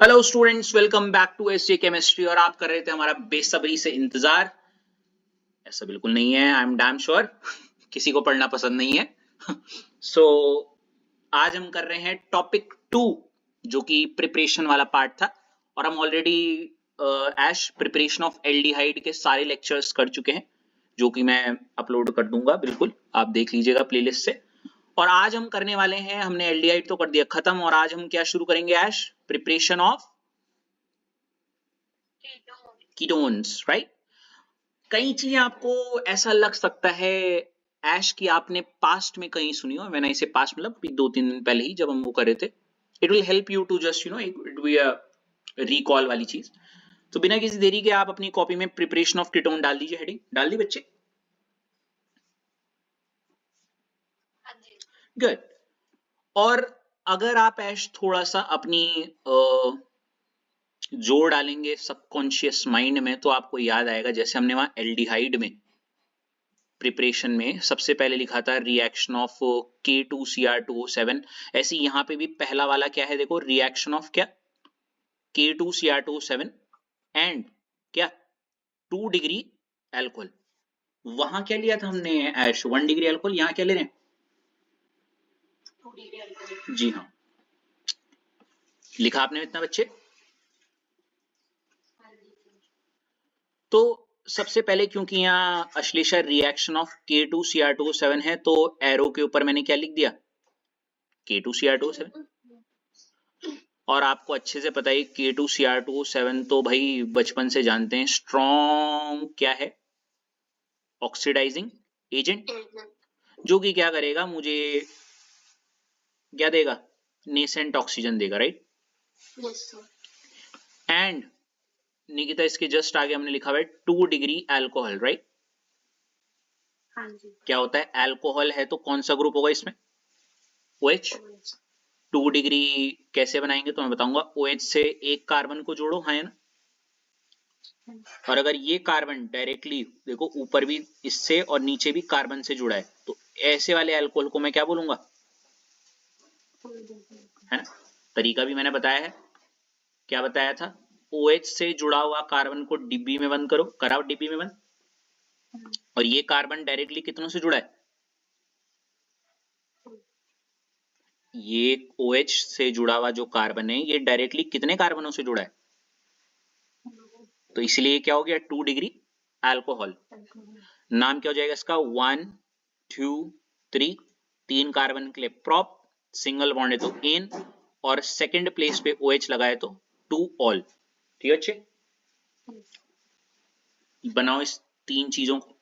Hello students, welcome back to SJ chemistry. और आप कर रहे थे हमारा बेसब्री से इंतजार। ऐसा बिल्कुल नहीं है, आई एम डैम श्योर किसी को पढ़ना पसंद नहीं है। सो आज हम कर रहे हैं टॉपिक 2, जो कि प्रिपरेशन वाला पार्ट था। और हम already as preparation of aldehyde के सारे लेक्चर्स कर चुके हैं, जो कि मैं अपलोड कर दूंगा। बिल्कुल आप देख लीजिएगा प्लेलिस्ट से। और आज हम करने वाले हैं, हमने एल्डिहाइड तो कर दिया खत्म, और आज हम क्या शुरू करेंगे Ash? Preparation of ketones, right. कई चीजें आपको ऐसा लग सकता है ऐश की आपने पास्ट में कहीं सुनी हो। मैंने इसे पास्ट मतलब 2-3 दिन पहले ही जब हम वो कर रहे थे। It will help you to just it be a recall वाली चीज। तो बिना किसी देरी के आप अपनी कॉपी में प्रिपरेशन ऑफ कीटोन डाल दीजिए। हेडिंग डाल दी बच्चे? गुड। और अगर आप ऐश थोड़ा सा अपनी जोर डालेंगे सबकॉन्शियस माइंड में, तो आपको याद आएगा जैसे हमने वहां एल्डिहाइड में प्रिपरेशन में सबसे पहले लिखा था रिएक्शन ऑफ K2Cr2O7। ऐसे यहां पे भी पहला वाला क्या है, देखो, रिएक्शन ऑफ क्या? K2Cr2O7 एंड क्या 2 डिग्री एल्कोहल। वहां क्या लिया था हमने ऐश? 1 डिग्री एल्कोहल। यहां क्या ले रहे हैं? 2 डिग्री एल्कोहल। जी हाँ, लिखा आपने इतना बच्चे? तो सबसे पहले क्योंकि यहाँ अश्लेषा रिएक्शन ऑफ K2Cr2O7 है, तो एरो के ऊपर मैंने क्या लिख दिया? K2Cr2O7। और आपको अच्छे से पता है K2Cr2O7 तो भाई बचपन से जानते हैं स्ट्रॉन्ग क्या है? ऑक्सीडाइजिंग एजेंट, जो कि क्या करेगा, मुझे क्या देगा? नेसेंट ऑक्सीजन देगा, राइट। एंड निकिता इसके जस्ट आगे हमने लिखा हुआ है 2 डिग्री अल्कोहल, राइट। हाँ जी। क्या होता है? अल्कोहल है तो कौन सा ग्रुप होगा इसमें? OH। 2 डिग्री कैसे बनाएंगे तो मैं बताऊंगा। OH से एक कार्बन को जोड़ो, हाँ है ना। और अगर ये कार्बन डायरेक्टली देखो ऊपर भी इससे और नीचे भी कार्बन से जुड़ा है, तो ऐसे वाले अल्कोहल को मैं क्या बोलूंगा? है ना। तरीका भी मैंने बताया है। क्या बताया था? OH से जुड़ा हुआ कार्बन को डिब्बी में बंद करो, कराओ डिब्बी में बंद। और ये कार्बन डायरेक्टली कितनों से जुड़ा है? ये OH से जुड़ा हुआ जो कार्बन है, ये डायरेक्टली कितने कार्बनों से जुड़ा है? तो इसलिए क्या हो गया? 2 डिग्री अल्कोहल। नाम क्या हो जाएगा इसका? 1 2 3। 3 कार्बन के लिए प्रॉप, सिंगल बॉन्ड है तो एन, और सेकंड प्लेस पे OH लगाए तो 2 ऑल। ठीक है अच्छे, बनाओ इस 3 चीजों को।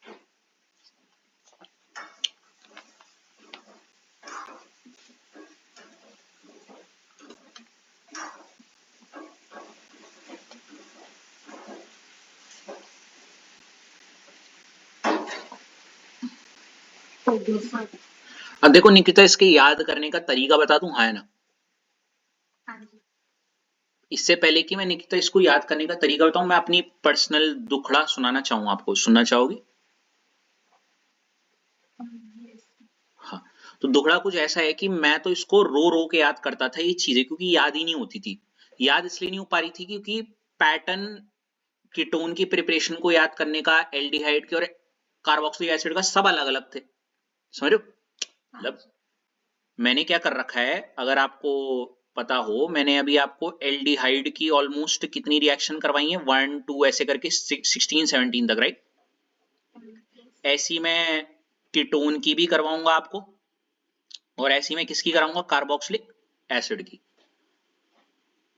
अब देखो निकिता, इसके याद करने का तरीका बता दूं, हाँ है ना। इससे पहले कि मैं निकिता इसको याद करने का तरीका बताऊं, मैं अपनी पर्सनल दुखड़ा सुनाना चाहूंगा आपको। सुनना चाहोगी? हाँ। तो दुखड़ा कुछ ऐसा है कि मैं तो इसको रो रो के याद करता था ये चीजें, क्योंकि याद ही नहीं होती थी। याद इसलिए नहीं हो पा रही थी क्योंकि पैटर्न कीटोन की प्रिपरेशन को याद करने का, एल्डिहाइड के और कार्बोक्सिलिक एसिड का सब अलग अलग थे। समझ रहे हो? मतलब मैंने क्या कर रखा है, अगर आपको पता हो, मैंने अभी आपको एल्डिहाइड की ऑलमोस्ट कितनी रिएक्शन करवाई है, 1 2 ऐसे करके 16 17 तक, राइट। ऐसी मैं कीटोन की भी करवाऊंगा आपको, और ऐसी मैं किसकी कराऊंगा? कार्बोक्सिलिक एसिड की।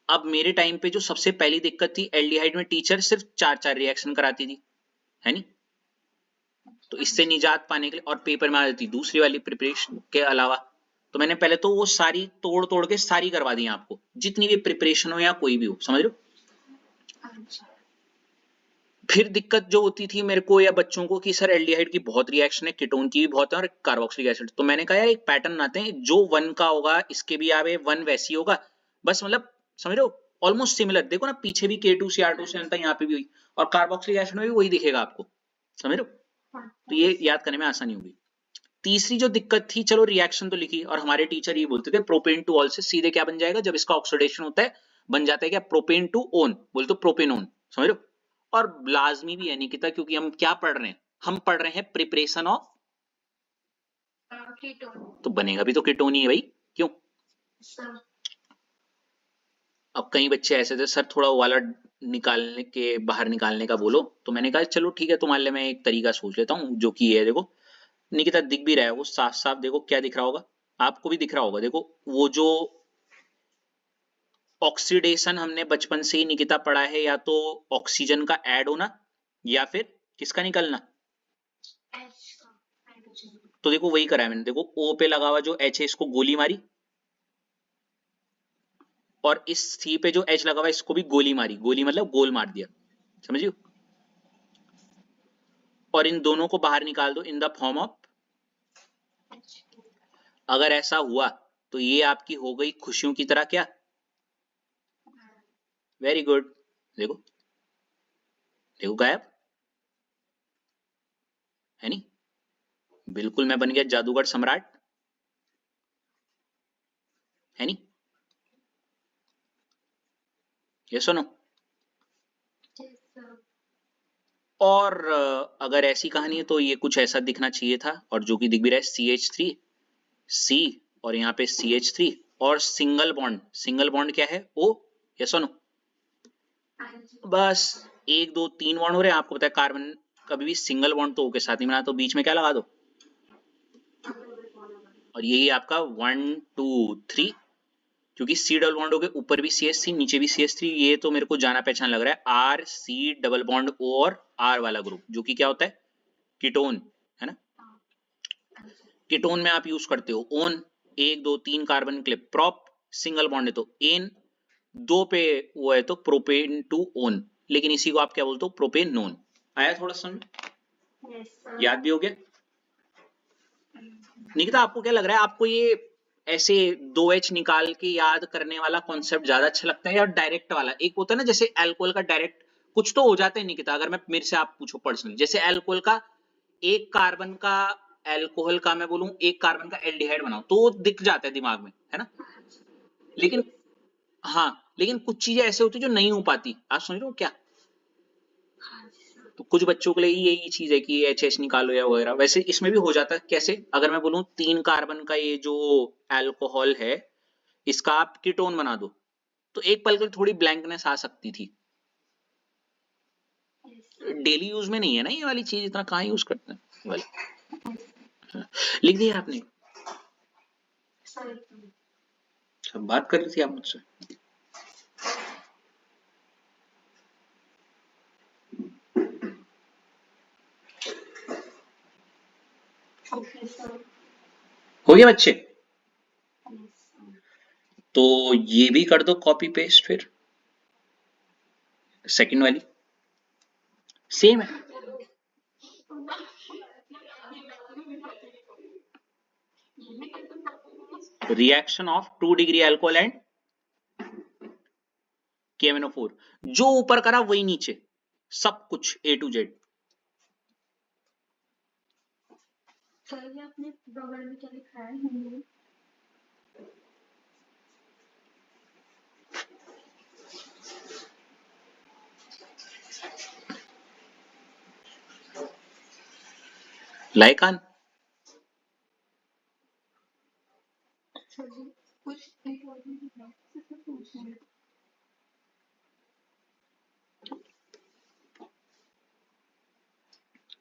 अब मेरे टाइम पे जो सबसे पहली दिक्कत थी, एल्डिहाइड में टीचर सिर्फ 4 रिएक्शन कराती थी, है नहीं। तो इससे निजात पाने के लिए, और पेपर में आ जाती दूसरी वाली प्रिपरेशन के अलावा, तो मैंने पहले तो वो सारी तोड़ तोड़ के सारी करवा दी आपको, जितनी भी प्रिपरेशन हो या कोई भी हो, समझ रहे हो। फिर दिक्कत जो होती थी मेरे को या बच्चों को कि सर एल्डिहाइड की बहुत रिएक्शन है, कीटोन की भी बहुत है, और कार्बोक्सिलिक एसिड। तो मैंने कहा यार एक पैटर्न आते हैं, जो 1 का होगा इसके भी आवे 1 वैसी होगा, बस मतलब समझ रहे हो, ऑलमोस्ट सिमिलर। देखो ना पीछे भी K2Cr2 था, यहाँ पे भी हुई, और कार्बोक्सिलिक एसिड में भी वही दिखेगा आपको, समझ रहे हो। तो ये याद करने में आसानी होगी। तीसरी जो दिक्कत थी, चलो रिएक्शन तो लिखी, और हमारे टीचर ये बोलते थे प्रोपेन टू ऑल से सीधे क्या बन जाएगा, जब इसका ऑक्सीडेशन होता है बन जाता है क्या, प्रोपेन टू ओन, बोल तो प्रोपेनोन, समझ लो। और लाजमी भी है निकिता, क्योंकि हम क्या पढ़ रहे हैं, हम पढ़ रहे हैं प्रिपरेशन ऑफ कीटोन, तो बनेगा भी तो कीटोन ही है भाई, क्यों। अब कई बच्चे ऐसे थे, सर थोड़ा वाला निकालने के, बाहर निकालने का बोलो, तो मैंने कहा चलो ठीक है, तुम्हारे लिए मैं एक तरीका सोच लेता हूँ, जो कि है, देखो निकिता दिख भी रहा है वो साफ साफ, देखो क्या दिख रहा होगा, आपको भी दिख रहा होगा, देखो वो जो ऑक्सीडेशन हमने बचपन से ही निकिता पढ़ा है, या तो ऑक्सीजन का ऐड होना या फिर किसका निकलना, तो देखो वही करा है मैंने, देखो ओ पे लगा हुआ जो एच है इसको गोली मारी, और इस सी पे जो एच लगा हुआ है इसको भी गोली मारी, गोली मतलब गोल मार दिया, समझियो। और इन दोनों को बाहर निकाल दो इन द फॉर्म ऑफ, अगर ऐसा हुआ तो ये आपकी हो गई खुशियों की तरह क्या, वेरी गुड, देखो देखो गायब है नहीं, बिल्कुल मैं बन गया जादूगर सम्राट, है नहीं, ये सुनो। और अगर ऐसी कहानी है तो ये कुछ ऐसा दिखना चाहिए था, और जो कि दिख भी रहा है CH3 C, और यहाँ पे CH3 और सिंगल बॉन्ड, सिंगल बॉन्ड क्या है O, ये सुनो, बस एक दो तीन बॉन्ड हो रहे हैं, आपको पता है कार्बन कभी भी सिंगल बॉन्ड तो O के साथ ही बना, तो बीच में क्या लगा दो, और यही आपका 1 2 3, क्योंकि C डबल बॉन्ड हो गए, ऊपर भी CH3 नीचे भी CH3, ये तो मेरे को जाना पहचान लग रहा है, RC डबल बॉन्ड O और R वाला ग्रुप, जो कि क्या होता है, कीटोन, है ना। कीटोन में आप यूज करते हो ओन, एक दो तीन कार्बन के लिए प्रॉप, सिंगल बॉन्ड है तो एन, दो पे वो है तो प्रोपेन टू ओन, लेकिन इसी को आप क्या बोलते हो, प्रोपेन नोन। आया थोड़ा समझ, याद भी हो गया। निकिता आपको क्या लग रहा है, आपको ये ऐसे 2H निकाल के याद करने वाला कॉन्सेप्ट ज्यादा अच्छा लगता है, या डायरेक्ट वाला, एक होता है ना जैसे अल्कोहल का डायरेक्ट, कुछ तो हो जाते हैं निकिता, अगर मैं मेरे से आप पूछो पर्सनली, जैसे अल्कोहल का एक कार्बन का, अल्कोहल का मैं बोलूं एक कार्बन का एल्डिहाइड बनाओ तो वो दिख जाता है दिमाग में, है ना, लेकिन हाँ, लेकिन कुछ चीजें ऐसे होती है जो नहीं हो पाती, आप समझ रहे हो क्या, तो कुछ बच्चों के लिए यही चीज है कि HH निकालो या वगैरह, वैसे इसमें भी हो जाता है, कैसे, अगर मैं बोलूं 3 कार्बन का ये जो अल्कोहल है, इसका आप कीटोन बना दो, तो एक पल के लिए थोड़ी ब्लैंकनेस आ सकती थी, डेली यूज में नहीं है ना ये वाली चीज, इतना कहाँ यूज करते हैं ये वाली, लिख दिया आपने, सब बात कर रही थी आप मुझसे, हो गया बच्चे, तो ये भी कर दो कॉपी पेस्ट, फिर सेकंड वाली सेम है, reaction of 2 degree alcohol and KMnO4, जो ऊपर करा वही नीचे, सब कुछ A to Z। सर आपने बगल में क्या लिखा है, लाइकान, कुछ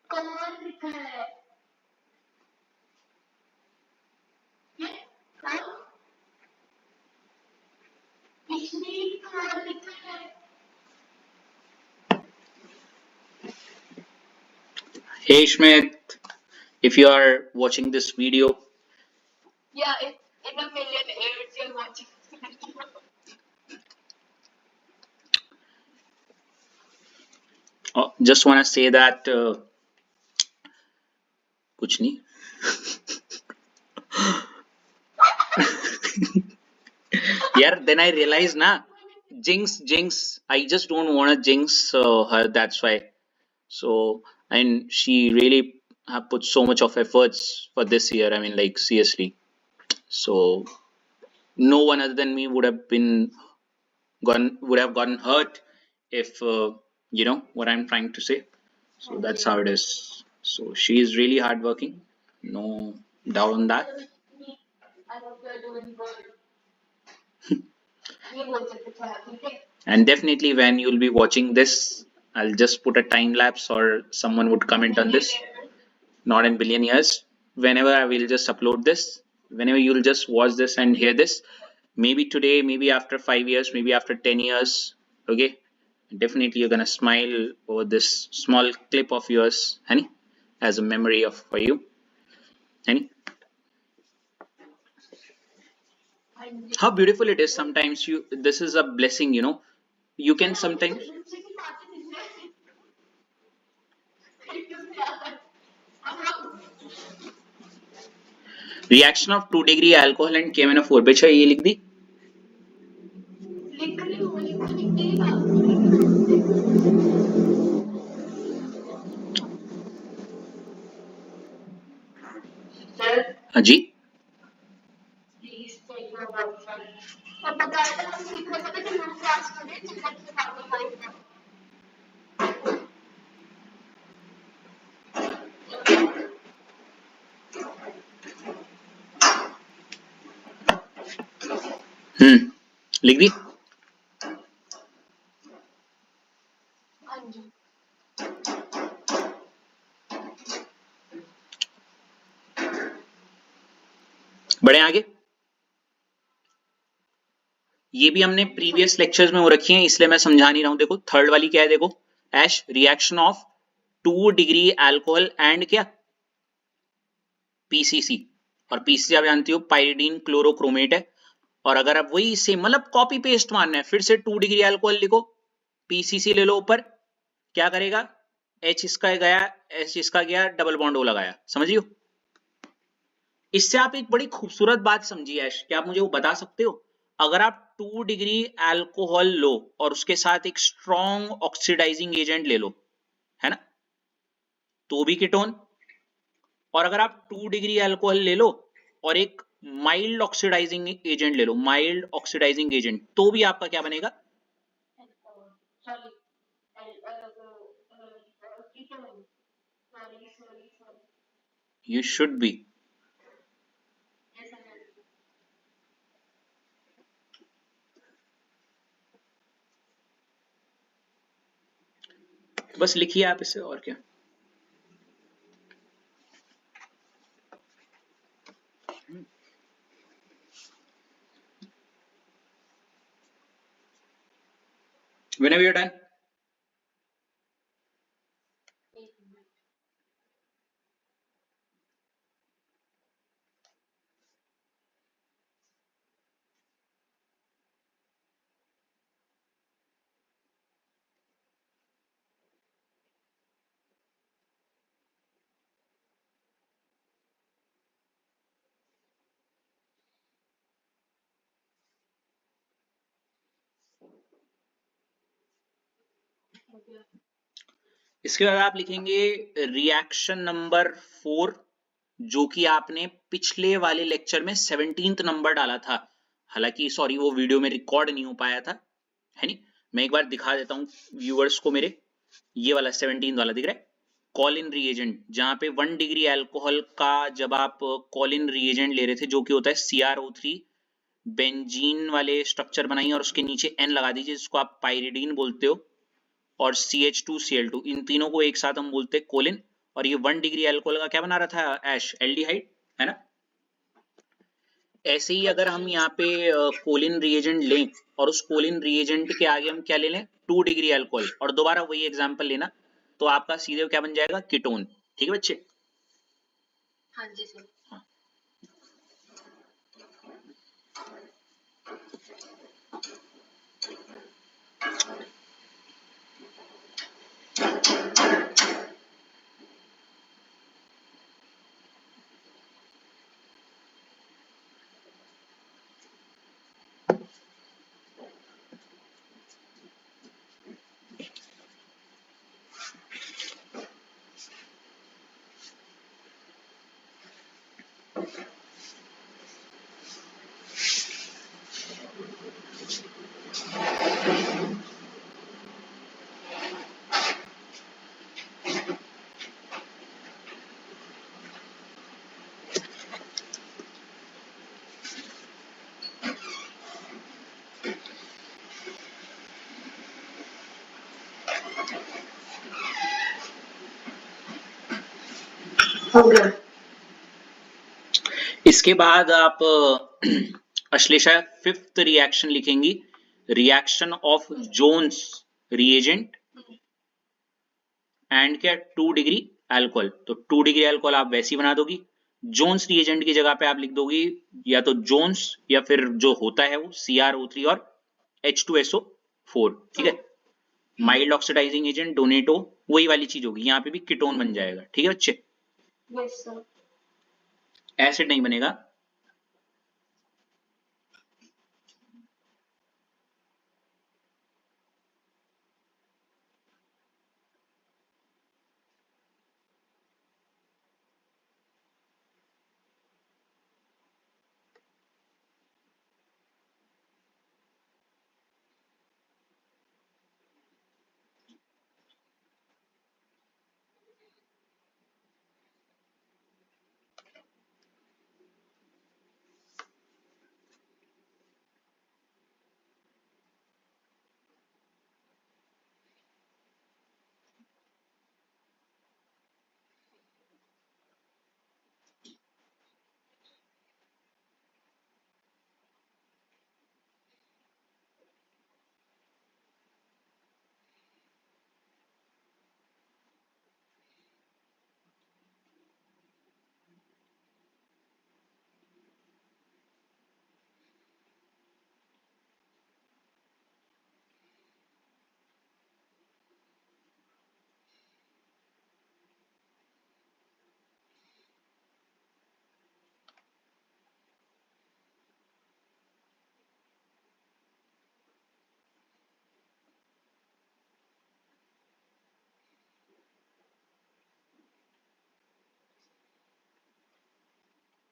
कौन लिखा है, Hey Schmidt, if you are watching this video, yeah, in a million years you're watching this video. Just want to say that कुछ नहीं यार, then I realized ना, jinx, I just don't want to jinx her, that's why, so, and she really have put so much of efforts for this year, I mean like seriously, so no one other than me would have been would have gotten hurt if you know what I'm trying to say. So that's how it is. So she is really hardworking, no doubt on that. And definitely when you'll be watching this, I'll just put a time lapse or someone would comment on this. Not in billion years. Whenever I will just upload this, whenever you'll just watch this and hear this, maybe today, maybe after 5 years, maybe after 10 years, okay, definitely you're gonna smile over this small clip of yours, honey, as a memory of for you, honey. How beautiful it is. Sometimes you, this is a blessing, you know. You can sometimes reaction of 2 degree alcohol and KMnO4 बेचा ये लिख दी. हाँ जी. लिख दी. बढ़े आगे. ये भी हमने प्रीवियस लेक्चर्स में हो रखी है, इसलिए मैं समझा नहीं रहा हूं. देखो थर्ड वाली क्या है, देखो Ash reaction of 2 degree alcohol and क्या पीसीसी. और पीसीसी आप जानती हो पाइरिडीन क्लोरोक्रोमेट है. और अगर आप वही सेम मतलब कॉपी पेस्ट मानना है, फिर से 2 डिग्री अल्कोहल लिखो, पीसीसी ले लो ऊपर, क्या करेगा, एच इसका गया, एच इसका गया, डबल बॉन्ड ओ लगाया. समझियो. इससे आप एक बड़ी खूबसूरत बात समझिए ऐश, क्या आप मुझे वो बता सकते हो, अगर आप 2 डिग्री अल्कोहल लो और उसके साथ एक स्ट्रॉन्ग ऑक्सीडाइजिंग एजेंट ले लो, है ना, तो भी कीटोन. और अगर आप 2 डिग्री अल्कोहल ले लो और एक माइल्ड ऑक्सीडाइजिंग एजेंट ले लो, माइल्ड ऑक्सीडाइजिंग एजेंट, तो भी आपका क्या बनेगा, यू शुड बी. बस लिखिए आप इसे, और क्या. Whenever you're done. इसके बाद आप लिखेंगे रिएक्शन नंबर 4, जो कि आपने पिछले वाले लेक्चर में 17th नंबर डाला था. हालांकि सॉरी वो वीडियो में रिकॉर्ड नहीं हो पाया था, है नहीं. मैं एक बार दिखा देता हूँ व्यूअर्स को मेरे. ये वाला 17th वाला दिख रहा है, कॉलिन रिएजेंट, जहां पे 1 डिग्री अल्कोहल का जब आप कॉलिन रिएजेंट ले रहे थे, जो कि होता है CrO3, बेंजीन वाले स्ट्रक्चर बनाइए और उसके नीचे N लगा दीजिए, जिसको आप पाइरिडीन बोलते हो, और CH2Cl2, इन तीनों को एक साथ हम बोलते हैं कोलिन. और ये 1 डिग्री अल्कोहल का क्या बना रहा था ऐश, एल्डिहाइड, है ना. ऐसे ही अगर हम यहाँ पे कोलिन रिएजेंट लें और उस कोलिन रिएजेंट के आगे हम क्या ले लें, 2 डिग्री अल्कोहल, और दोबारा वही एग्जांपल लेना, तो आपका सीधे क्या बन जाएगा, कीटोन. ठीक है बच्चे. हाँ जी सर. हाँ. हो गया। इसके बाद आप अश्लेषा फिफ्थ रिएक्शन लिखेंगी, reaction of Jones reagent and क्या 2 डिग्री अल्कोहल। तो 2 डिग्री अल्कोहल आप वैसी बना दोगी, जोन्स रिएजेंट की जगह पे आप लिख दोगी या तो जोन्स या फिर जो होता है वो CrO3 और H2SO4, ठीक है। माइल्ड ऑक्सीडाइजिंग एजेंट डोनेटो, वही वाली चीज होगी, यहाँ पे भी कीटोन बन जाएगा, ठीक है बच्चे। Yes sir. एसिड नहीं बनेगा।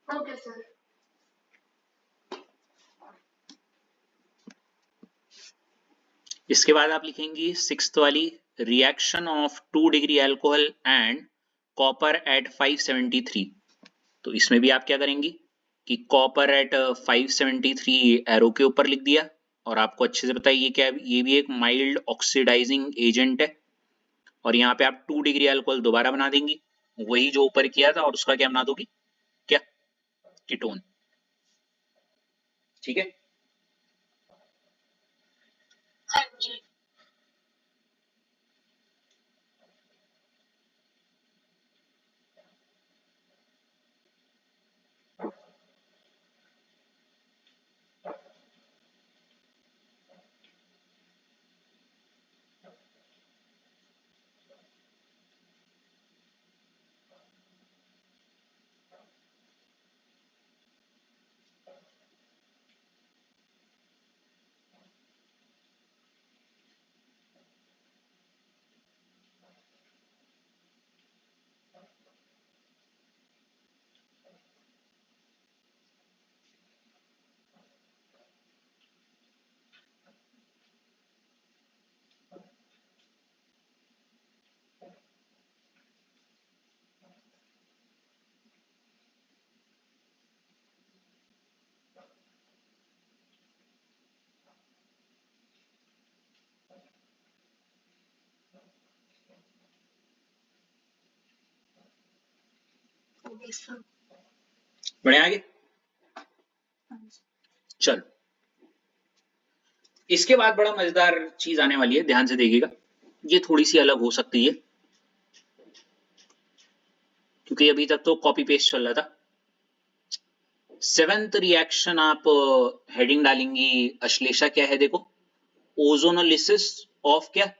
Okay sir. इसके बाद आप लिखेंगी सिक्स्थ वाली, reaction of 2 degree alcohol and copper at 573। तो इसमें भी आप क्या करेंगी कि कॉपर एट 573 एरो के ऊपर लिख दिया, और आपको अच्छे से पता है ये क्या है, ये भी एक माइल्ड ऑक्सीडाइजिंग एजेंट है। और यहाँ पे आप 2 डिग्री अल्कोहल दोबारा बना देंगी, वही जो ऊपर किया था, और उसका क्या बना दोगी, क्या, कीटोन, ठीक है। हाँ जी। Okay sir. बढ़े आगे, चलो। इसके बाद बड़ा मजेदार चीज आने वाली है, ध्यान से देखिएगा, ये थोड़ी सी अलग हो सकती है क्योंकि अभी तक तो कॉपी पेस्ट चल रहा था। सेवेंथ रिएक्शन आप हेडिंग डालेंगी अश्लेषा, क्या है देखो, ओजोनोलिसिस ऑफ क्या,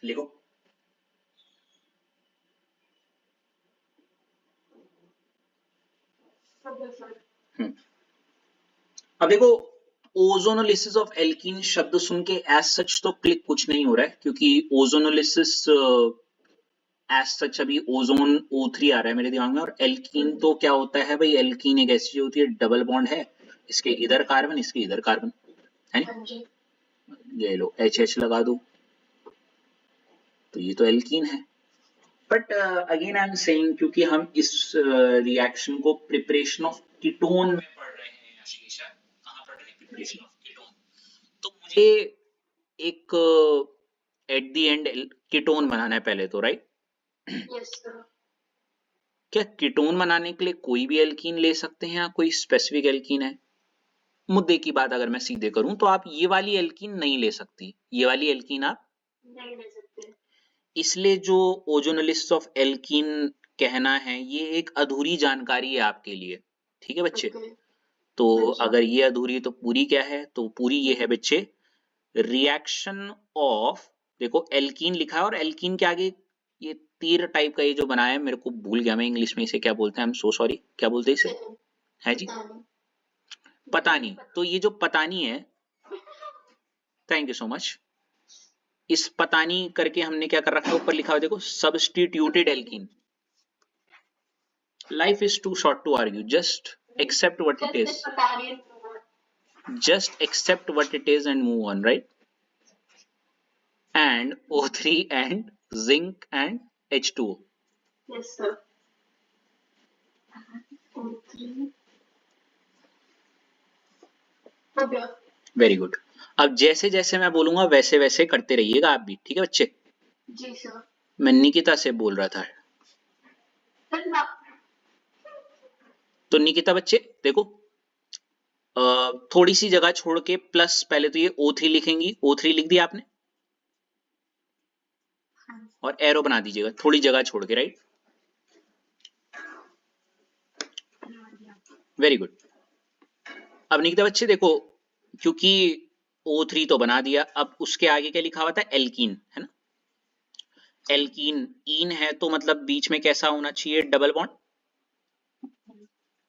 लिखो। अब देखो, ओजोनोलिसिस ऑफ एल्कीन शब्द सुन के एज सच तो क्लिक कुछ नहीं हो रहा है, क्योंकि ओजोनोलिसिस एज सच अभी ओजोन O3 आ रहा है मेरे दिमाग में, और एल्कीन तो क्या होता है भाई, एल्कीन एक ऐसी चीज होती है, डबल बॉन्ड है, इसके इधर कार्बन, इसके इधर कार्बन, है ना, ये लो HH लगा दो, तो ये तो एल्कीन है। But again I am saying, क्योंकि हम इस रिएक्शन को प्रिपरेशन ऑफ कीटोन में पढ़ रहे हैं आशीषा, कहाँ पढ़ रहे हैं, प्रिपरेशन ऑफ कीटोन, तो मुझे एक एट द एंड कीटोन बनाना है पहले तो, राइट। Yes, sir. क्या कीटोन बनाने के लिए कोई भी एल्कीन ले सकते हैं या कोई स्पेसिफिक एल्कीन है? मुद्दे की बात अगर मैं सीधे करूं तो आप ये वाली एल्कीन नहीं ले सकती, ये वाली एल्कीन आप नहीं ले सकते। इसलिए जो ओजोनलिस्ट ऑफ एल्कीन कहना है ये एक अधूरी जानकारी है आपके लिए, ठीक है बच्चे? Okay. तो अच्छा। अगर ये अधूरी है तो पूरी क्या है? तो पूरी ये है बच्चे, रिएक्शन ऑफ, देखो एल्कीन लिखा है और एल्कीन के आगे ये तीर टाइप का ये जो बनाया है, मेरे को भूल गया मैं इंग्लिश में इसे क्या बोलते हैं, आई एम सो सॉरी, क्या बोलते हैं इसे? है जी, पता नहीं। पता नहीं। तो ये जो पता नहीं है, थैंक यू सो मच, इस पता नहीं करके हमने क्या कर रखा है, ऊपर लिखा हुआ देखो, substituted alkene. Life is too short to argue, just accept what it Just is, पता नहीं है। just accept what it is and move on, right? And O3 and zinc and H2O. Yes, sir. O3. हो गया। Very good. अब जैसे जैसे मैं बोलूंगा वैसे वैसे करते रहिएगा आप भी, ठीक है बच्चे? जी सर। मैं निकिता से बोल रहा था। तो निकिता बच्चे देखो, थोड़ी सी जगह छोड़ के प्लस, पहले तो ये O3 लिखेंगी, O3 लिख दिया आपने, और एरो बना दीजिएगा थोड़ी जगह छोड़ के, राइट? Very good. अब निकिता बच्चे देखो, क्योंकि O3 तो बना दिया, अब उसके आगे क्या लिखा हुआ था? एल्कीन, है ना? एल्कीन इन है तो मतलब बीच में कैसा होना चाहिए? डबल बॉन्ड,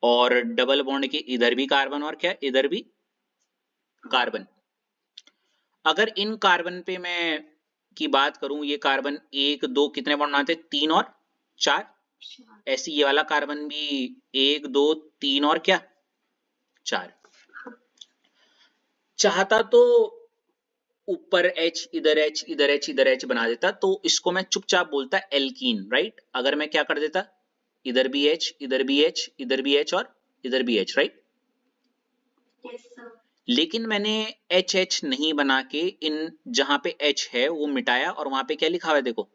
और डबल बॉन्ड के इधर भी कार्बन और क्या, इधर भी कार्बन। अगर इन कार्बन पे मैं की बात करूं, ये कार्बन 1 2 कितने बॉन्ड बनाते? 3 और 4। ऐसे ये वाला कार्बन भी 1 2 3 और क्या, 4। चाहता तो ऊपर H इधर H इधर H इधर H बना देता, तो इसको मैं चुपचाप बोलता एल्कीन, राइट? अगर मैं क्या कर देता, इधर भी H इधर भी H इधर भी H और इधर भी H, राइट? Yes, sir. लेकिन मैंने H नहीं बना के इन जहां पे H है वो मिटाया, और वहां पे क्या लिखा हुआ है देखो,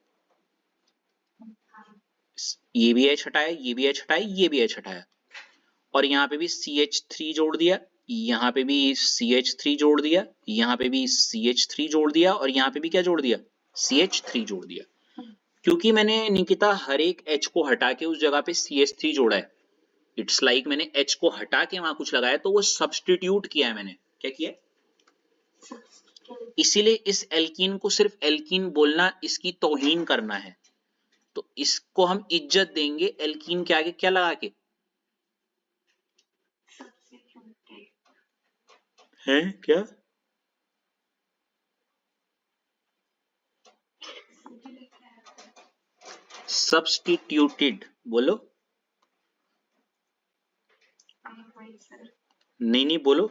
ये भी H हटाया, ये भी H हटाया, ये भी H हटाया, और यहाँ पे भी CH3 जोड़ दिया, यहाँ पे भी CH3 जोड़ दिया, यहाँ पे भी CH3 जोड़ दिया, और यहाँ पे भी क्या जोड़ दिया? CH3 जोड़ दिया। क्योंकि मैंने निकिता हर एक H को हटा के उस जगह पे CH3 जोड़ा है, इट्स लाइक मैंने H को हटा के वहां कुछ लगाया, तो वो सब्स्टिट्यूट किया है मैंने। क्या किया? इसीलिए इस एल्कीन को सिर्फ एल्कीन बोलना इसकी तौहीन करना है, तो इसको हम इज्जत देंगे एल्कीन के आगे क्या लगा के? है क्या? सब्स्टिट्यूटेड बोलो, नहीं नहीं बोलो।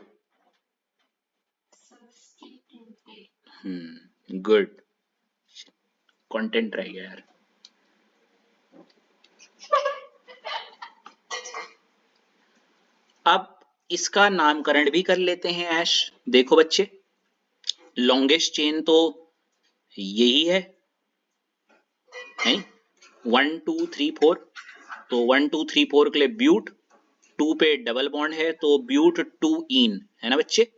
गुड, कंटेंट रह गया यार। अब इसका नामकरण भी कर लेते हैं ऐश। देखो बच्चे, लॉन्गेस्ट चेन तो यही है, नहीं? 1 2 3 4, तो 1 2 3 4 के लिए ब्यूट, 2 पे डबल बॉन्ड है तो ब्यूट 2 इन, है ना बच्चे?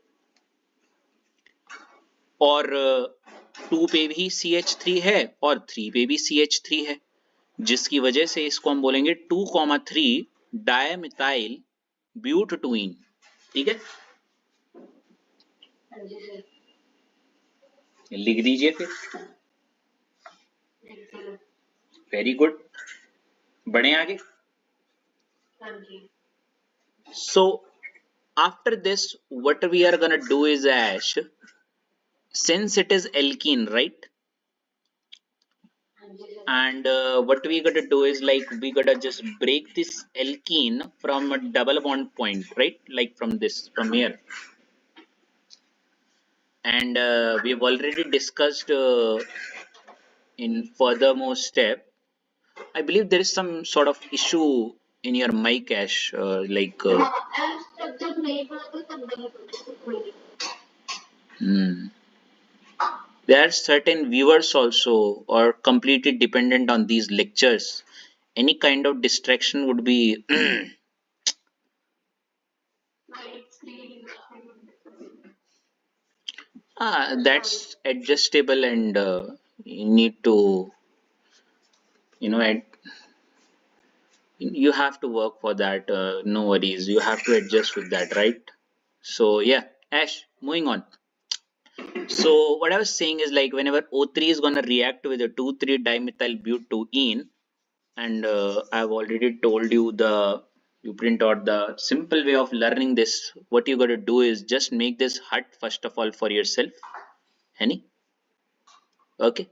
और 2 पे भी CH3 है और 3 पे भी CH3 है, जिसकी वजह से इसको हम बोलेंगे 2,3 डायमिथाइल ब्यूट 2 इन, ठीक है? लिख दीजिए फिर। वेरी गुड, बढ़े आगे। So after this what we are gonna do is, Ash, since it is alkene, right? And what we gotta do is like we gotta just break this alkene from a double bond point, right? Like from this, from here. And we've already discussed in furthermore step. I believe there is some sort of issue in your mic, Ash, like There are certain viewers also or completely dependent on these lectures. Any kind of distraction would be My screen. that's adjustable and you need to, you know, you have to work for that. No worries, you have to adjust with that, right? So yeah, Ash, moving on. So what I was saying is like whenever O3 is gonna react with a 2,3 dimethyl butene, and I've already told you the blueprint or the simple way of learning this. What you got to do is just make this hut first of all for yourself, Henny. Okay,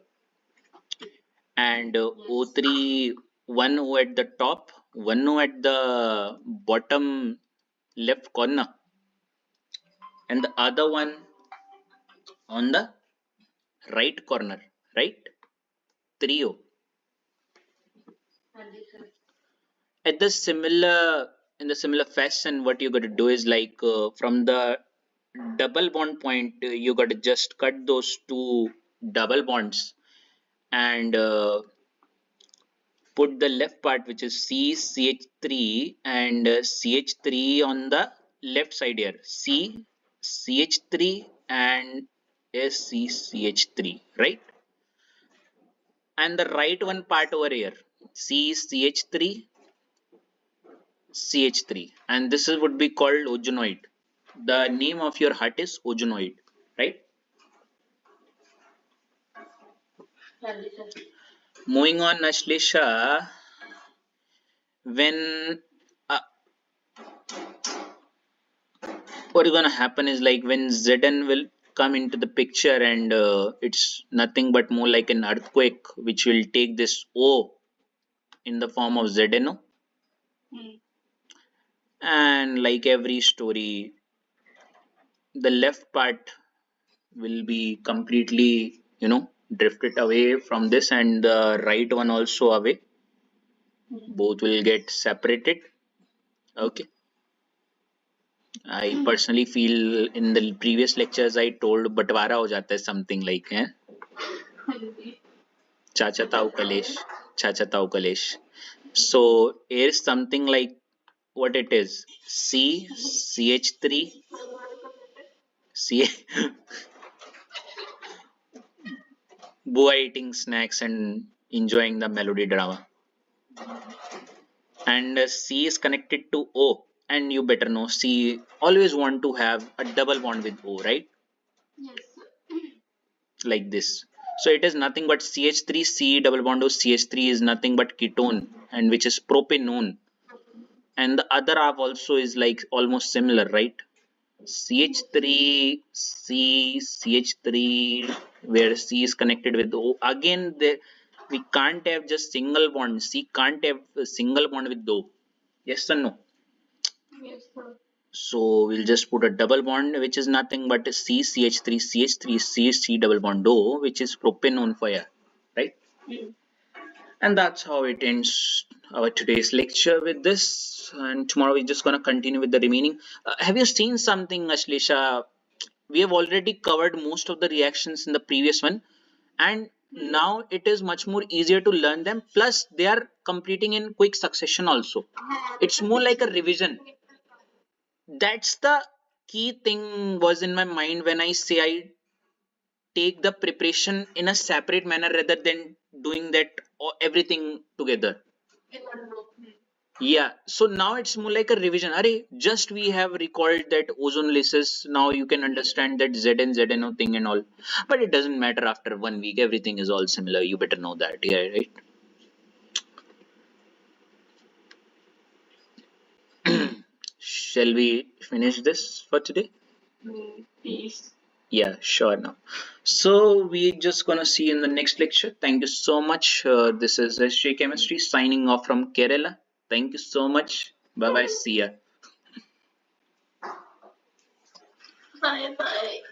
and O3 one O at the top, one O at the bottom left corner, and the other one on the right corner, right? 3O. At the similar in the similar fashion, what you got to do is like from the double bond point, you got to just cut those two double bonds and put the left part, which is CCH3 and CH3 on the left side here. CCH3 and SCCH3, right? And the right one part over here, CCH3 CH3, and this is would be called ozonoid. The name of your hut is ozonoid, right? Moving on, Ashlisha, when what is gonna happen is like when Zn will come into the picture and it's nothing but more like an earthquake which will take this O in the form of ZNO. And like every story, the left part will be completely, drifted away from this, and the right one also away. Both will get separated. Okay. I personally feel in the previous lectures I told बंटवारा हो जाता है something like चाचा ताऊ कलेश चाचा ताऊ कलेश. So here's something like what it is. CH3 C Boa eating snacks and enjoying the melody drama. And C is connected to O, and you better know C always want to have a double bond with O, right? Yes. Like this. So it is nothing but CH3 C double bond O. CH3 is nothing but ketone, and which is propanone. And the other half also is like almost similar, right? CH3 C CH3, where C is connected with O. Again, we can't have just single bond. C can't have a single bond with O. Yes or no? Yes, sir. So we'll just put a double bond, which is nothing but CH3 CH3 CH3 double bond O, which is propanone for air, right? And that's how it ends our today's lecture with this. And tomorrow we're just gonna continue with the remaining. Have you seen something, Ashlisha? We have already covered most of the reactions in the previous one, and now it is much more easier to learn them. Plus, they are completing in quick succession also. It's more like a revision. That's the key thing was in my mind when I say I take the preparation in a separate manner rather than doing that or everything together. Yeah, so now it's more like a revision. Arey, just we have recalled that ozone lasers. Now you can understand that Z and ZNO thing and all. But it doesn't matter after 1 week, everything is all similar. You better know that. Yeah, right? Shall we finish this for today? Peace. Yeah, sure now. So we're just gonna see you in the next lecture. Thank you so much. This is SJ Chemistry signing off from Kerala. Thank you so much. Bye bye. See ya. Bye bye.